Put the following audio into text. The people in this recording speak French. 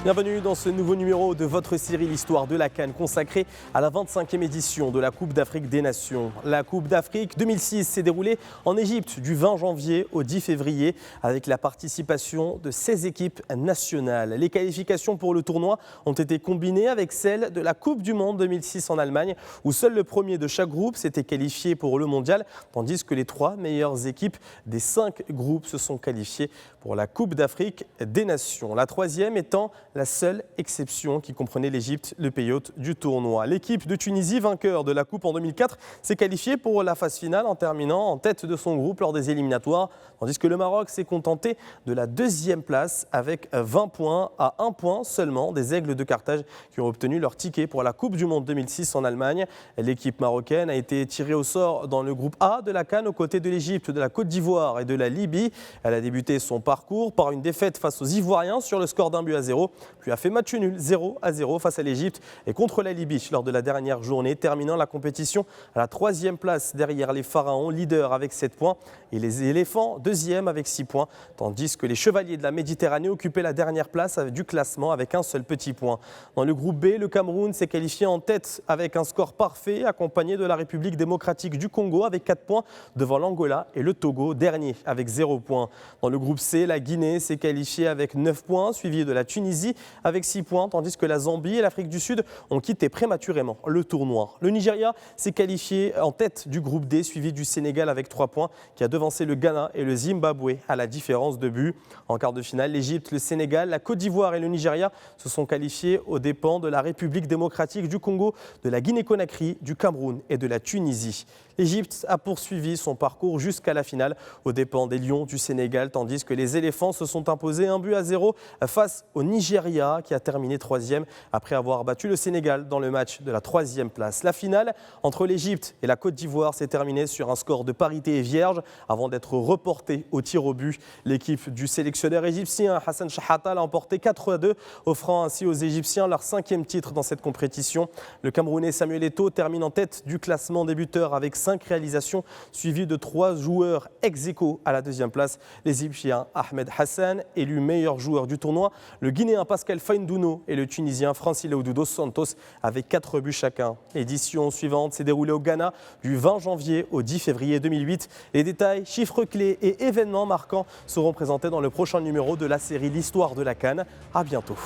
Bienvenue dans ce nouveau numéro de votre série L'Histoire de la CAN consacrée à la 25e édition de la Coupe d'Afrique des Nations. La Coupe d'Afrique 2006 s'est déroulée en Égypte du 20 janvier au 10 février avec la participation de 16 équipes nationales. Les qualifications pour le tournoi ont été combinées avec celles de la Coupe du Monde 2006 en Allemagne où seul le premier de chaque groupe s'était qualifié pour le mondial tandis que les 3 meilleures équipes des 5 groupes se sont qualifiées pour la Coupe d'Afrique des Nations. La troisième étant la seule exception qui comprenait l'Égypte, le pays hôte du tournoi. L'équipe de Tunisie, vainqueur de la Coupe en 2004, s'est qualifiée pour la phase finale en terminant en tête de son groupe lors des éliminatoires, tandis que le Maroc s'est contenté de la deuxième place avec 20 points à 1 point seulement des Aigles de Carthage qui ont obtenu leur ticket pour la Coupe du Monde 2006 en Allemagne. L'équipe marocaine a été tirée au sort dans le groupe A de la CAN aux côtés de l'Égypte, de la Côte d'Ivoire et de la Libye. Elle a débuté son parcours par une défaite face aux Ivoiriens sur le score d'1-0, puis a fait match nul 0-0 face à l'Égypte et contre la Libye lors de la dernière journée, terminant la compétition à la 3e place derrière les Pharaons, leaders avec 7 points, et les Éléphants, 2e avec 6 points, tandis que les Chevaliers de la Méditerranée occupaient la dernière place du classement avec un seul petit point. Dans le groupe B, le Cameroun s'est qualifié en tête avec un score parfait, accompagné de la République démocratique du Congo avec 4 points, devant l'Angola et le Togo, dernier avec 0 points. Dans le groupe C, la Guinée s'est qualifiée avec 9 points, suivi de la Tunisie avec 6 points, tandis que la Zambie et l'Afrique du Sud ont quitté prématurément le tournoi. Le Nigeria s'est qualifié en tête du groupe D, suivi du Sénégal avec 3 points, qui a devancé le Ghana et le Zimbabwe à la différence de but. En quart de finale, l'Égypte, le Sénégal, la Côte d'Ivoire et le Nigeria se sont qualifiés aux dépens de la République démocratique du Congo, de la Guinée-Conakry, du Cameroun et de la Tunisie. L'Égypte a poursuivi son parcours jusqu'à la finale aux dépens des Lions du Sénégal, tandis que les éléphants se sont imposés 1-0 face au Nigeria qui a terminé 3e après avoir battu le Sénégal dans le match de la 3e place. La finale entre l'Égypte et la Côte d'Ivoire s'est terminée sur un score de parité vierge avant d'être reportée au tir au but. L'équipe du sélectionneur égyptien Hassan Shahata l'a emporté 4-2, offrant ainsi aux Égyptiens leur 5e titre dans cette compétition. Le Camerounais Samuel Eto'o termine en tête du classement des buteurs avec 5 réalisations, suivi de 3 joueurs ex-aequo à la 2e place. Les Égyptiens Ahmed Hassan, élu meilleur joueur du tournoi, le Guinéen Pascal Faindouno et le Tunisien Francilao dos Santos avec 4 buts chacun. L'édition suivante s'est déroulée au Ghana du 20 janvier au 10 février 2008. Les détails, chiffres clés et événements marquants seront présentés dans le prochain numéro de la série L'Histoire de la CAN. À bientôt.